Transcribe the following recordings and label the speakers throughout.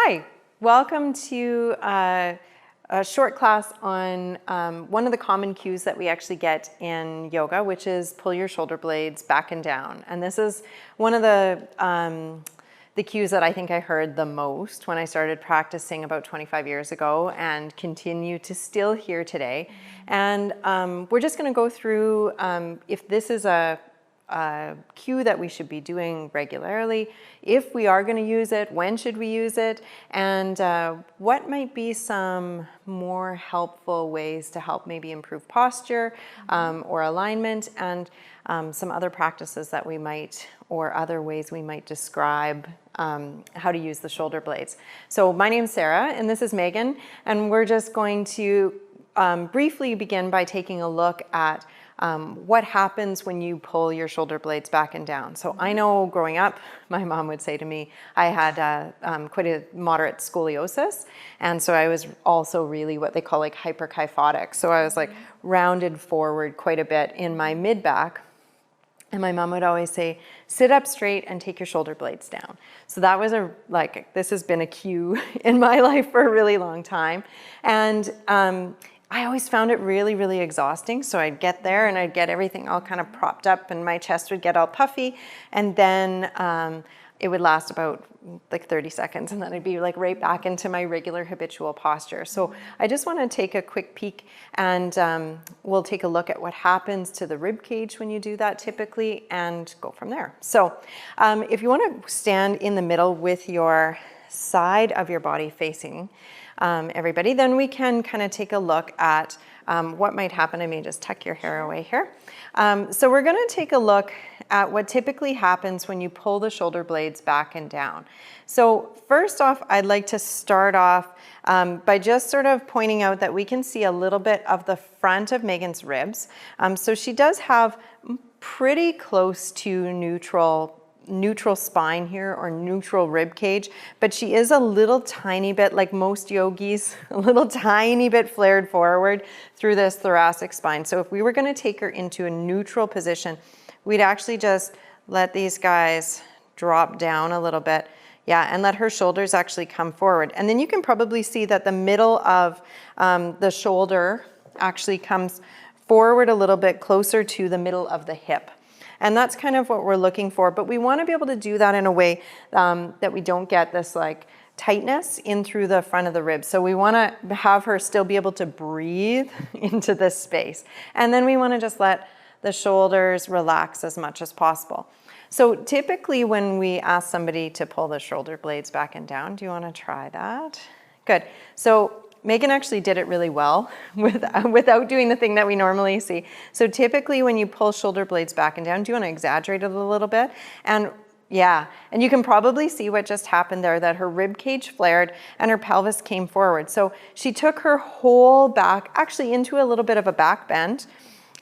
Speaker 1: Hi, welcome to a short class on one of the common cues that we actually get in yoga, which is pull your shoulder blades back and down. And this is one of the cues that I think I heard the most when I started practicing about 25 years ago and continue to still hear today. And we're just going to go through if this is a cue that we should be doing regularly, if we are going to use it, when should we use it, and what might be some more helpful ways to help maybe improve posture or alignment, and some other practices that we might, or other ways we might describe how to use the shoulder blades. So my name's Sarah and this is Megan, and we're just going to briefly begin by taking a look at what happens when you pull your shoulder blades back and down. So I know growing up, my mom would say to me, I had quite a moderate scoliosis. And so I was also really what they call like hyperkyphotic. So I was like rounded forward quite a bit in my mid-back. And my mom would always say, sit up straight and take your shoulder blades down. So that was this has been a cue in my life for a really long time. And I always found it really, really exhausting. So I'd get there and I'd get everything all kind of propped up and my chest would get all puffy. And then it would last about like 30 seconds and then I'd be like right back into my regular habitual posture. So I just want to take a quick peek and we'll take a look at what happens to the rib cage when you do that typically and go from there. So if you want to stand in the middle with your side of your body facing everybody, then we can kind of take a look at what might happen. I may just tuck your hair away here. So we're going to take a look at what typically happens when you pull the shoulder blades back and down. So first off, I'd like to start off by just sort of pointing out that we can see a little bit of the front of Megan's ribs. So she does have pretty close to neutral spine here, or neutral rib cage, but she is a little tiny bit, like most yogis, a little tiny bit flared forward through this thoracic spine. So if we were going to take her into a neutral position, we'd actually just let these guys drop down a little bit. Yeah, and let her shoulders actually come forward. And then you can probably see that the middle of the shoulder actually comes forward a little bit closer to the middle of the hip. And that's kind of what we're looking for, but we want to be able to do that in a way that we don't get this like tightness in through the front of the ribs. So we want to have her still be able to breathe into this space. And then we want to just let the shoulders relax as much as possible. So typically when we ask somebody to pull the shoulder blades back and down, do you want to try that? Good. So Megan actually did it really well without doing the thing that we normally see. So typically when you pull shoulder blades back and down, do you want to exaggerate it a little bit? And yeah, and you can probably see what just happened there, that her rib cage flared and her pelvis came forward. So she took her whole back actually into a little bit of a back bend.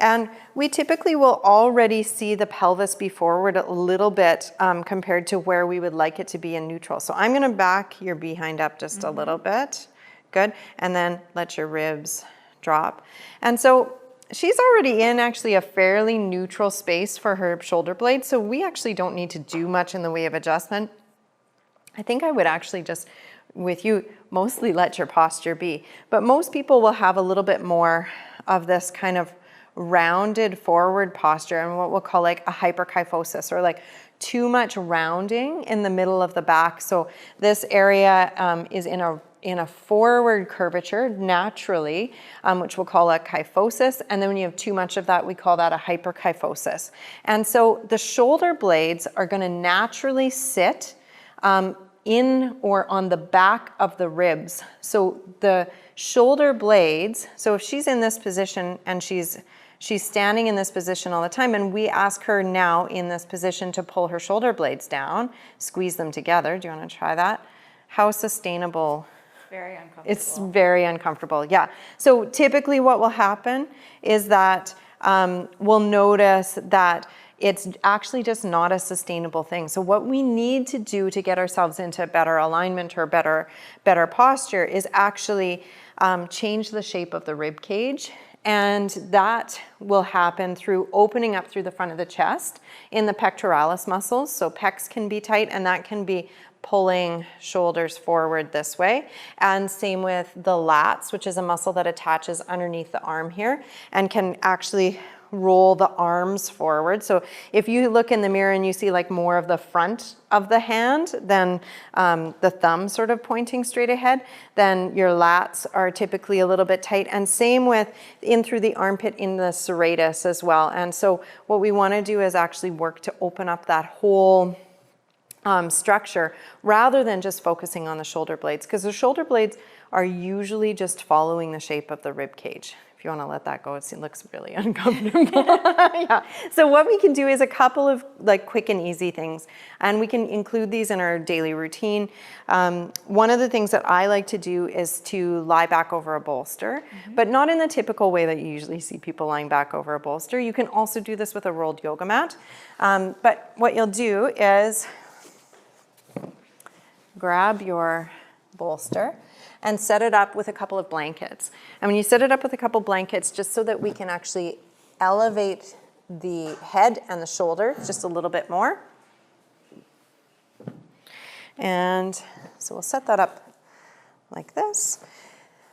Speaker 1: And we typically will already see the pelvis be forward a little bit compared to where we would like it to be in neutral. So I'm going to back your behind up just a little bit. Good. And then let your ribs drop. And so she's already in actually a fairly neutral space for her shoulder blades. So we actually don't need to do much in the way of adjustment. I think I would actually just, with you, mostly let your posture be. But most people will have a little bit more of this kind of rounded forward posture and what we'll call like a hyperkyphosis, or like too much rounding in the middle of the back. So this area is in a forward curvature naturally, which we'll call a kyphosis. And then when you have too much of that, we call that a hyperkyphosis. And so the shoulder blades are going to naturally sit in or on the back of the ribs. So the shoulder blades, so if she's in this position and she's standing in this position all the time, and we ask her now in this position to pull her shoulder blades down, squeeze them together. Do you want to try that? How sustainable?
Speaker 2: Very uncomfortable.
Speaker 1: It's very uncomfortable, yeah. So typically what will happen is that we'll notice that it's actually just not a sustainable thing. So what we need to do to get ourselves into better alignment or better posture is actually change the shape of the rib cage. And that will happen through opening up through the front of the chest in the pectoralis muscles. So pecs can be tight, and that can be pulling shoulders forward this way. And same with the lats, which is a muscle that attaches underneath the arm here and can actually roll the arms forward. So if you look in the mirror and you see like more of the front of the hand than the thumb sort of pointing straight ahead, then your lats are typically a little bit tight. And same with in through the armpit in the serratus as well. And so what we want to do is actually work to open up that whole structure rather than just focusing on the shoulder blades, because the shoulder blades are usually just following the shape of the rib cage. If you want to let that go, it looks really uncomfortable. Yeah. So what we can do is a couple of like quick and easy things, and we can include these in our daily routine. One of the things that I like to do is to lie back over a bolster, but not in the typical way that you usually see people lying back over a bolster. You can also do this with a rolled yoga mat. But what you'll do is grab your bolster and set it up with a couple of blankets. And when you set it up with a couple blankets, just so that we can actually elevate the head and the shoulder just a little bit more. And so we'll set that up like this.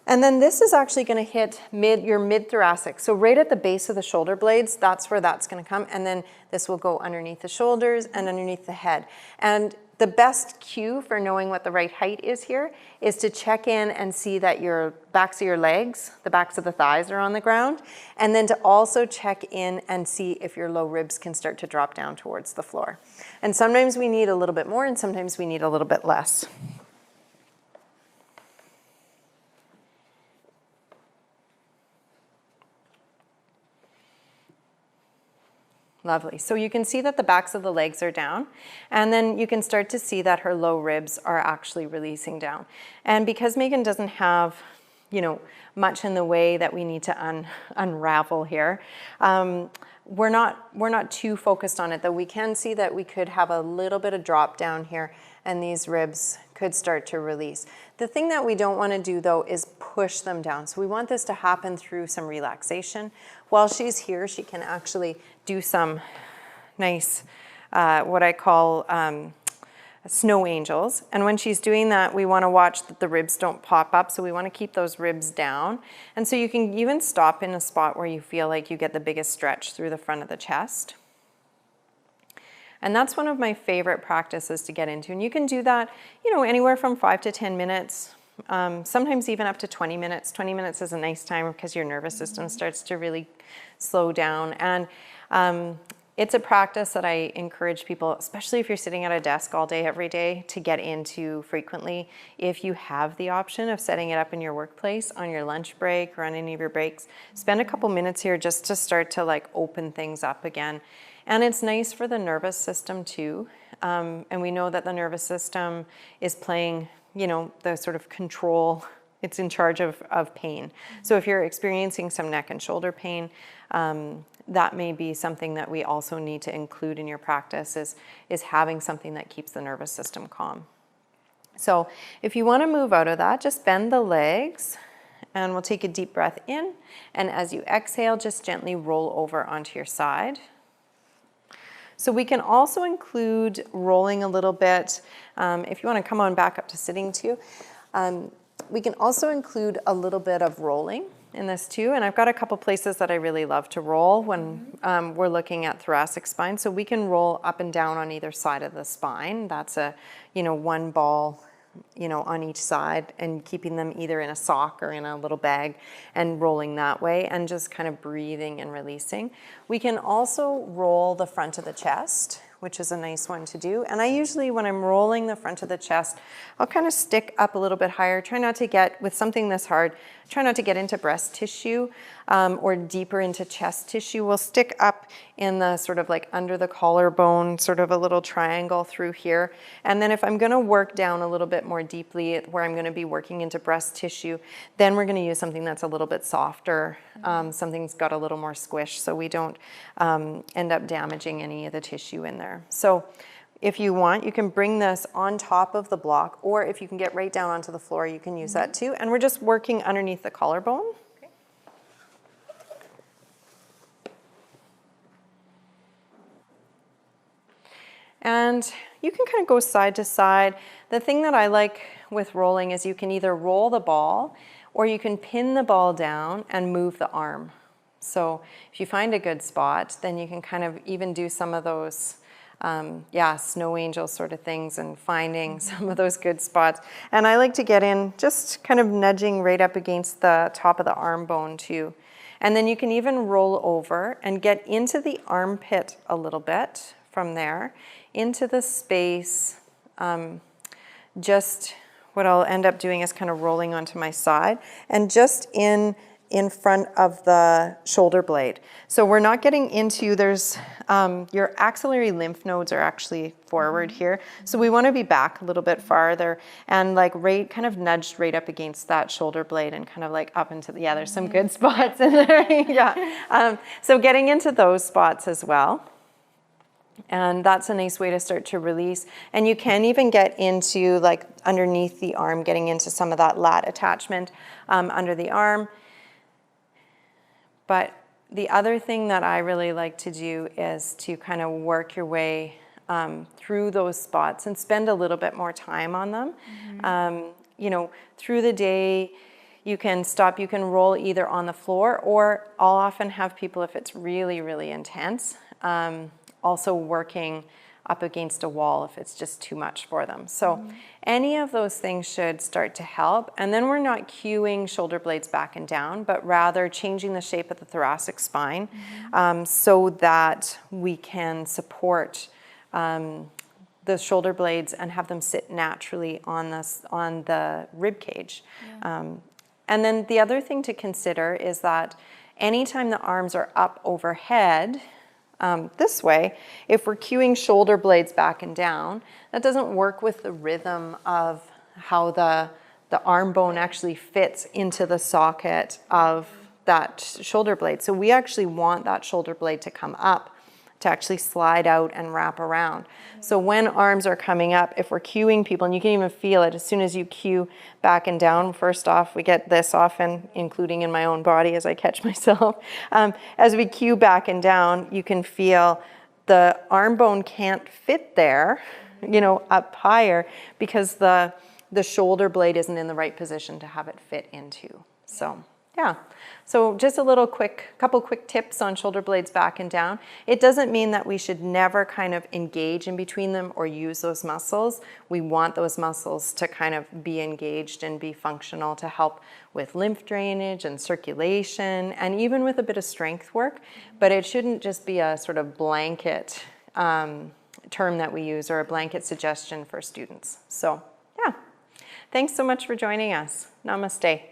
Speaker 1: And then this is actually going to hit your mid-thoracic. So right at the base of the shoulder blades, that's where that's going to come. And then this will go underneath the shoulders and underneath the head. And the best cue for knowing what the right height is here is to check in and see that your backs of your legs, the backs of the thighs are on the ground. And then to also check in and see if your low ribs can start to drop down towards the floor. And sometimes we need a little bit more and sometimes we need a little bit less. Lovely. So you can see that the backs of the legs are down, and then you can start to see that her low ribs are actually releasing down. And because Megan doesn't have, much in the way that we need to unravel here, we're not too focused on it, though we can see that we could have a little bit of drop down here and these ribs could start to release. The thing that we don't want to do though is push them down. So we want this to happen through some relaxation. While she's here, she can actually do some nice, what I call snow angels. And when she's doing that, we want to watch that the ribs don't pop up. So we want to keep those ribs down. And so you can even stop in a spot where you feel like you get the biggest stretch through the front of the chest. And that's one of my favorite practices to get into. And you can do that, anywhere from 5 to 10 minutes, sometimes even up to 20 minutes. 20 minutes is a nice time because your nervous system starts to really slow down. And it's a practice that I encourage people, especially if you're sitting at a desk all day, every day, to get into frequently. If you have the option of setting it up in your workplace, on your lunch break or on any of your breaks, spend a couple minutes here just to start to open things up again. And it's nice for the nervous system too. And we know that the nervous system is playing, the sort of control. It's in charge of pain. So if you're experiencing some neck and shoulder pain, that may be something that we also need to include in your practice is having something that keeps the nervous system calm. So if you want to move out of that, just bend the legs and we'll take a deep breath in. And as you exhale, just gently roll over onto your side. So we can also include rolling a little bit. If you want to come on back up to sitting too. We can also include a little bit of rolling in this too. And I've got a couple places that I really love to roll when we're looking at thoracic spine. So we can roll up and down on either side of the spine. That's a, one ball, on each side, and keeping them either in a sock or in a little bag and rolling that way and just kind of breathing and releasing. We can also roll the front of the chest, which is a nice one to do. And I usually, when I'm rolling the front of the chest, I'll kind of stick up a little bit higher. Try not to get, with something this hard, try not to get into breast tissue or deeper into chest tissue. We'll stick up in the sort of under the collarbone, sort of a little triangle through here. And then if I'm gonna work down a little bit more deeply where I'm gonna be working into breast tissue, then we're gonna use something that's a little bit softer. Something's got a little more squish so we don't end up damaging any of the tissue in there. So if you want, you can bring this on top of the block, or if you can get right down onto the floor, you can use that too. And we're just working underneath the collarbone. Okay. And you can kind of go side to side. The thing that I like with rolling is you can either roll the ball or you can pin the ball down and move the arm. So if you find a good spot, then you can kind of even do some of those snow angel sort of things and finding some of those good spots. And I like to get in just kind of nudging right up against the top of the arm bone too. And then you can even roll over and get into the armpit a little bit from there, into the space. Just what I'll end up doing is kind of rolling onto my side and just in front of the shoulder blade. So we're not getting into, there's, your axillary lymph nodes are actually forward here. So we want to be back a little bit farther and like right, kind of nudged right up against that shoulder blade and kind of like up into the, yeah, there's some good spots in there. Yeah. So getting into those spots as well. And that's a nice way to start to release. And you can even get into like underneath the arm, getting into some of that lat attachment under the arm. But the other thing that I really like to do is to kind of work your way through those spots and spend a little bit more time on them. You know, through the day, you can stop, you can roll either on the floor, or I'll often have people, if it's really, really intense, also working up against a wall if it's just too much for them. So any of those things should start to help. And then we're not cueing shoulder blades back and down, but rather changing the shape of the thoracic spine so that we can support the shoulder blades and have them sit naturally on the rib cage. And then the other thing to consider is that anytime the arms are up overhead, this way, if we're cueing shoulder blades back and down, that doesn't work with the rhythm of how the arm bone actually fits into the socket of that shoulder blade. So we actually want that shoulder blade to come up, to actually slide out and wrap around. So when arms are coming up, if we're cueing people, and you can even feel it as soon as you cue back and down, first off, we get this often, including in my own body as I catch myself. As we cue back and down, you can feel the arm bone can't fit there, you know, up higher because the shoulder blade isn't in the right position to have it fit into. So yeah, so just a couple quick tips on shoulder blades back and down. It doesn't mean that we should never kind of engage in between them or use those muscles. We want those muscles to kind of be engaged and be functional to help with lymph drainage and circulation and even with a bit of strength work. But it shouldn't just be a sort of blanket term that we use or a blanket suggestion for students. So yeah, thanks so much for joining us. Namaste.